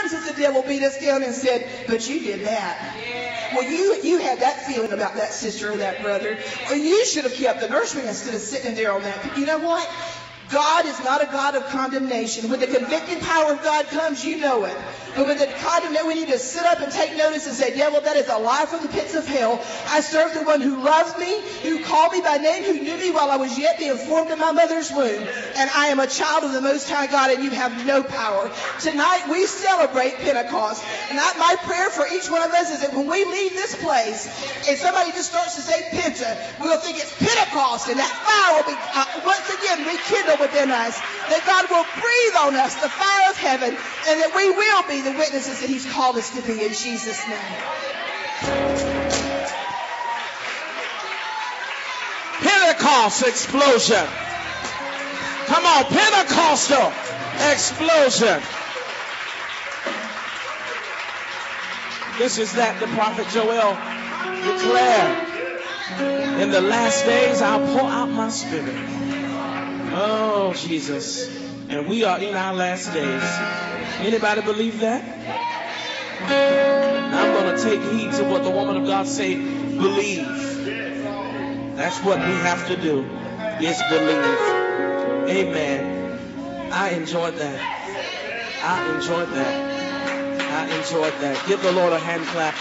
times has the devil beat us down and said, but you did that. Well, you had that feeling about that sister or that brother. Or you should have kept the nursery instead of sitting there on that. But you know what? God is not a God of condemnation. When the convicting power of God comes, you know it. But when the condemnation, we need to sit up and take notice and say, devil, that is a lie from the pits of hell. I serve the one who loves me, who called me by name, who knew me while I was yet being formed in my mother's womb. And I am a child of the Most High God, and you have no power. Tonight, we celebrate Pentecost. And my prayer for each one of us is that when we leave this place, and somebody just starts to say Penta, we'll think it's Pentecost, and that fire will be once again rekindled within us. That God will breathe on us the fire of heaven, and that we will be the witnesses that he's called us to be, in Jesus' name. Pentecost explosion. Come on, Pentecostal explosion. This is that the prophet Joel declared. In the last days, I'll pour out my spirit. Oh, Jesus. And we are in our last days. Anybody believe that? I'm going to take heed to what the woman of God say, believe. That's what we have to do, is believe. Amen. I enjoyed that. I enjoyed that. I enjoyed that. Give the Lord a hand clap.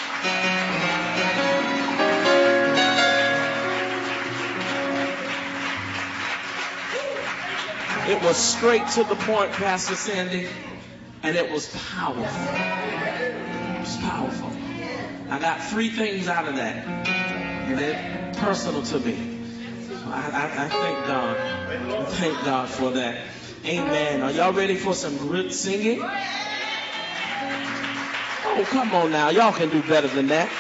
It was straight to the point, Pastor Sandy, and it was powerful. It was powerful. I got 3 things out of that, and they're personal to me. I thank God. I thank God for that. Amen. Are y'all ready for some good singing? Oh, come on now. Y'all can do better than that.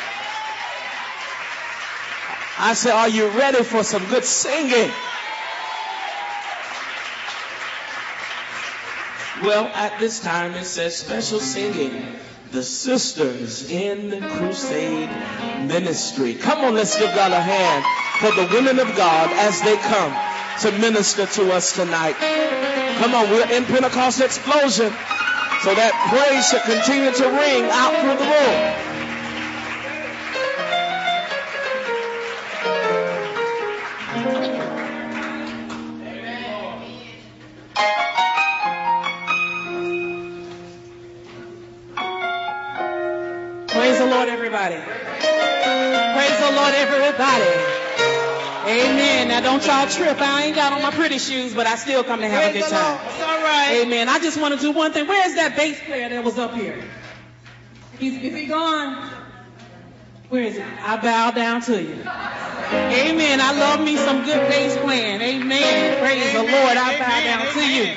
I said, are you ready for some good singing? Well, at this time it says special singing. The sisters in the crusade ministry. Come on, let's give God a hand for the women of God as they come to minister to us tonight. Come on, we're in Pentecost explosion. So that praise should continue to ring out through the room. Praise the Lord, everybody. Praise the Lord, everybody. Amen. Now, don't y'all trip. I ain't got on my pretty shoes, but I still come to have a good time. It's all right. Amen. I just want to do one thing. Where's that bass player that was up here? Is he gone? Where is it? I bow down to you. Amen. I love me some good bass playing. Amen. Praise the Lord. I bow down to you.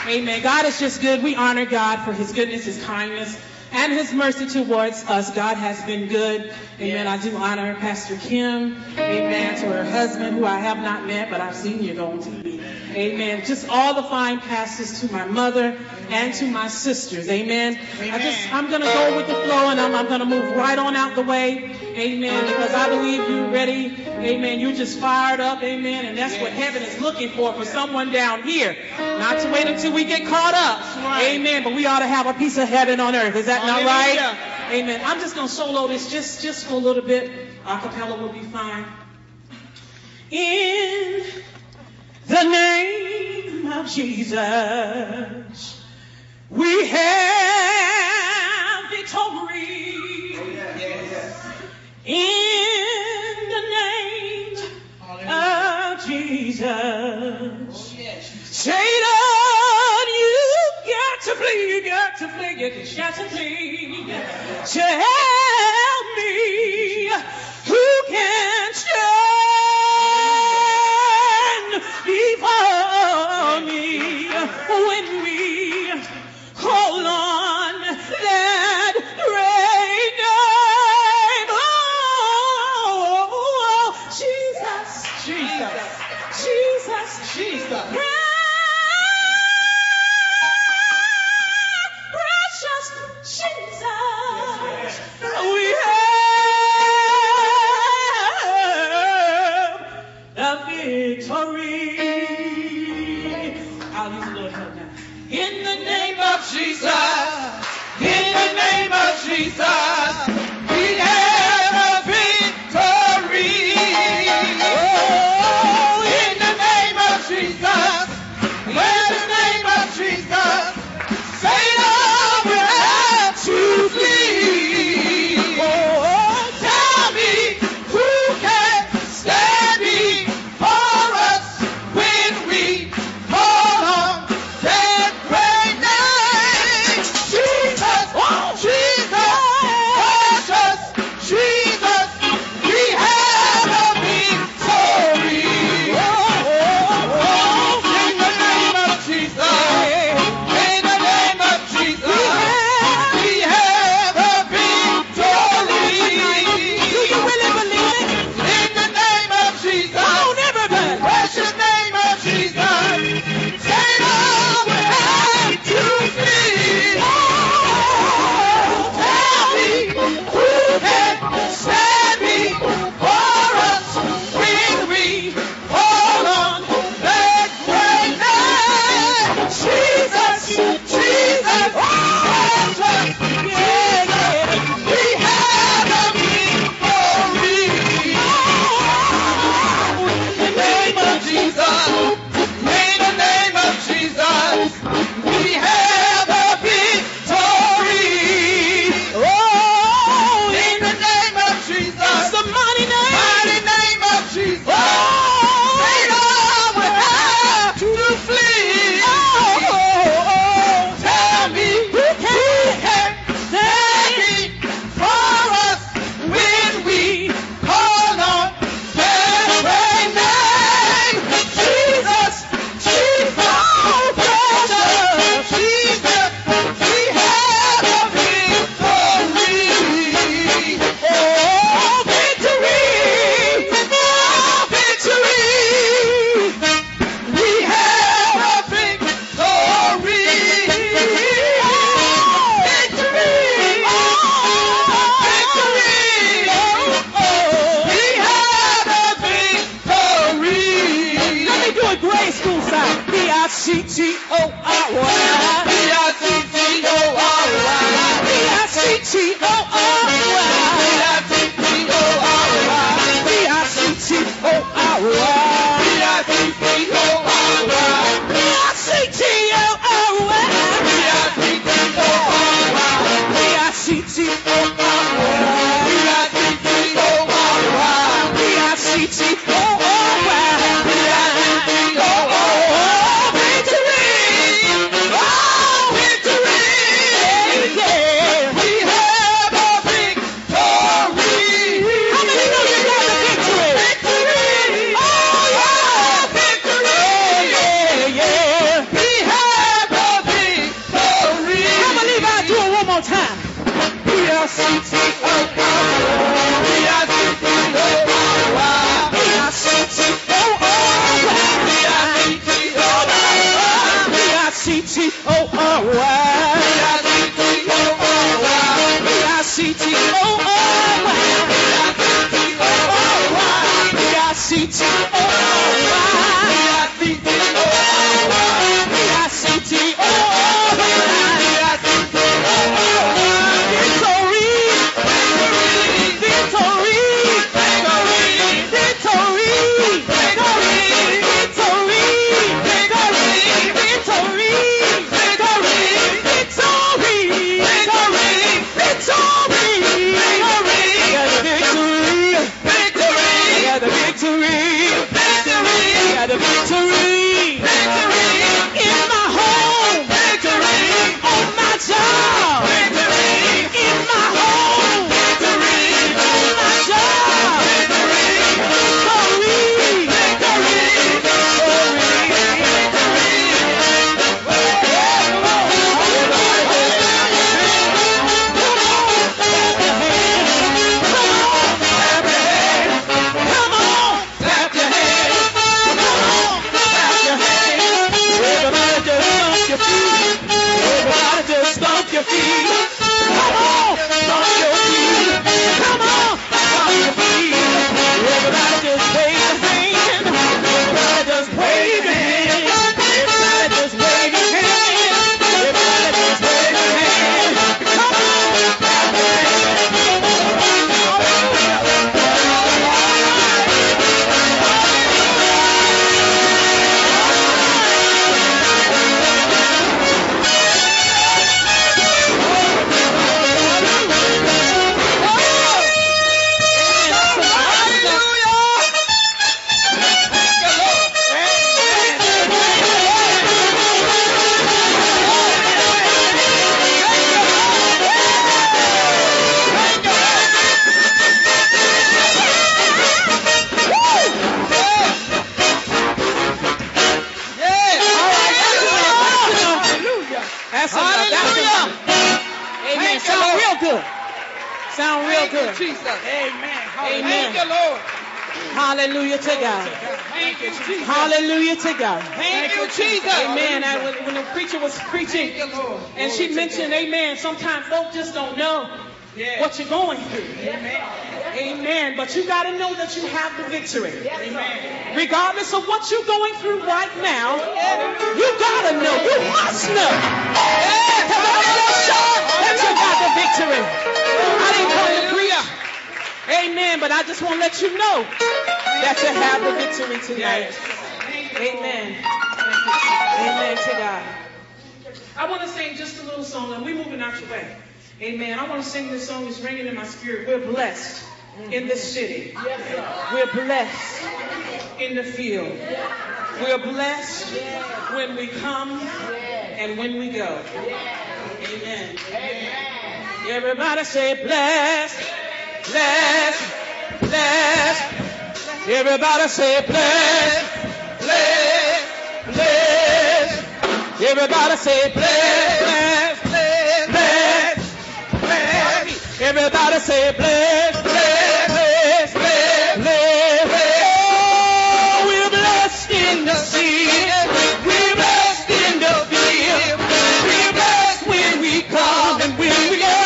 Amen. God is just good. We honor God for his goodness, his kindness, and his mercy towards us. God has been good. Amen. I do honor Pastor Kim. Amen. To her husband, who I have not met, but I've seen you on TV. Amen. Just all the fine pastors, to my mother and to my sisters. Amen. I'm going to go with the flow, and I'm going to move right on out the way. Amen. Because I believe you're ready. Amen. You're just fired up. Amen. And that's what heaven is looking for someone down here. Not to wait until we get caught up. Amen. But we ought to have a piece of heaven on earth. Is that not right? Amen. I'm just going to solo this just for a little bit. A cappella will be fine. In the name of Jesus, we have victory. In the name of Jesus, Satan, you got to flee, you got to flee, you got to flee. Tell me who can stand before me when we call on that great name. Oh, Jesus, Jesus, Jesus, Jesus. Precious Jesus. We have Jesus, we have a victory. Oh, in the name of Jesus, in the name of Jesus, Satan will have to flee. Oh, tell me who can stand before us when we call on that great name. Jesus, Jesus, precious Jesus, we have a victory. In the name of Jesus, in the name of Jesus, we have a victory. Do you really believe it? In the name of Jesus, Come on, everybody. precious name of Jesus, Satan will have to flee. Tell me who can stand before us when we call on that great name. Jesus, Jesus, precious Jesus, we have a victory. In the name of Jesus, in the name of Jesus, we have a victory. Oh, in the name of Jesus, The mighty name. mighty name of Jesus, Satan will have to flee. Tell me who can stand before us when we call on that great name. Jesus, Jesus, precious Jesus, we have a victory. Oh, victory! Oh, victory! We have a victory! Victory! We have a victory! Let me do a grade school sign. B-I-C-T-O-R-Y. B-I-C-T-O-R-Y. B-I-C-T-O-R-Y. Victory! Sound real Thank you, good. Jesus. Amen. Thank you, Lord. Hallelujah to God. Thank you, Jesus. Hallelujah to God. Thank you, Jesus. Amen. When the preacher was preaching, Thank you, Lord. and she mentioned, amen, sometimes folks just don't know what you're going through. Amen. But you got to know that you have the victory. Amen. Regardless of what you're going through right now, you got to know. You must know. Because I'm so sure that you got the victory. I didn't come to preach. Amen. But I just want to let you know that you have the victory tonight. Amen. Amen to God. I want to sing just a little song, and we're moving out your way. Amen. I want to sing this song. It's ringing in my spirit. We're blessed in this city. We're blessed in the field. We're blessed when we come and when we go. Amen. Everybody say blessed, blessed, blessed. Everybody say blessed, blessed, blessed. Everybody say blessed, blessed, blessed. Everybody say blessed, blessed, blessed, blessed, blessed. Oh, we're blessed in the city. We're blessed in the field. We're blessed when we come and when we go.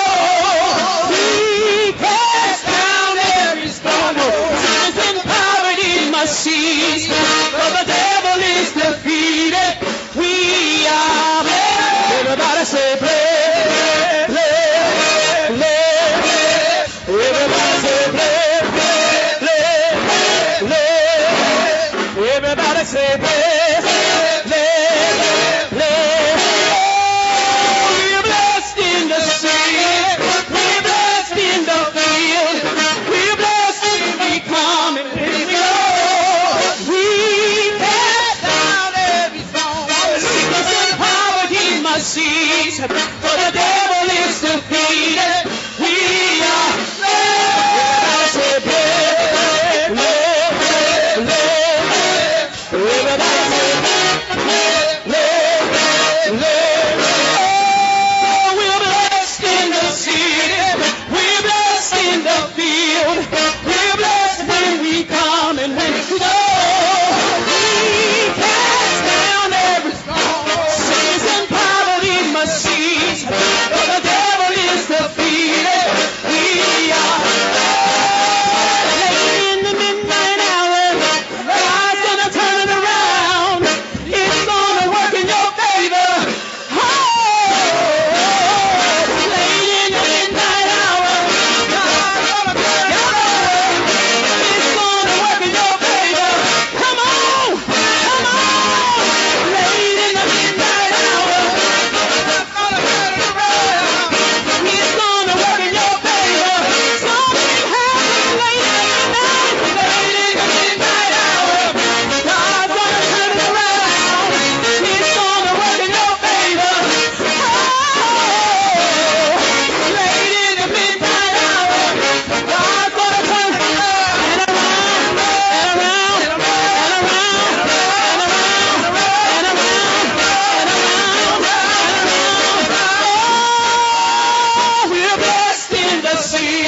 We cast down every stronghold. Sickness and poverty must cease. For the devil is defeated. We are blessed. Everybody say blessed. Everybody say blessed, blessed, blessed. Oh, we're blessed in the city. We're blessed in the field. We're blessed when we come and when we go. We cast down every stone. Sickness and poverty must cease. For the devil is defeated. We are blessed. Everybody say blessed, blessed, blessed. Everybody say blessed, blessed. Oh, we're blessed in the city. We're blessed in the field. We're blessed when we come and when we go. We cast down every stronghold. Sickness and poverty must cease. For the devil is defeated. We are late in the midnight hour. God's gonna turn it around. It's gonna work in your favor. Oh, late in the midnight hour. God's gonna turn it around. It's gonna work in your favor. Come on, come on. Late in the midnight hour. God's gonna turn it around. It's gonna work in your favor. Something happens late in the midnight. Late in the midnight hour. God's gonna turn it around. It's gonna work in your favor. Oh, late in the midnight hour. God's gonna turn it around and around and around and around and around and around and around and around. Oh, we're blessed in the city.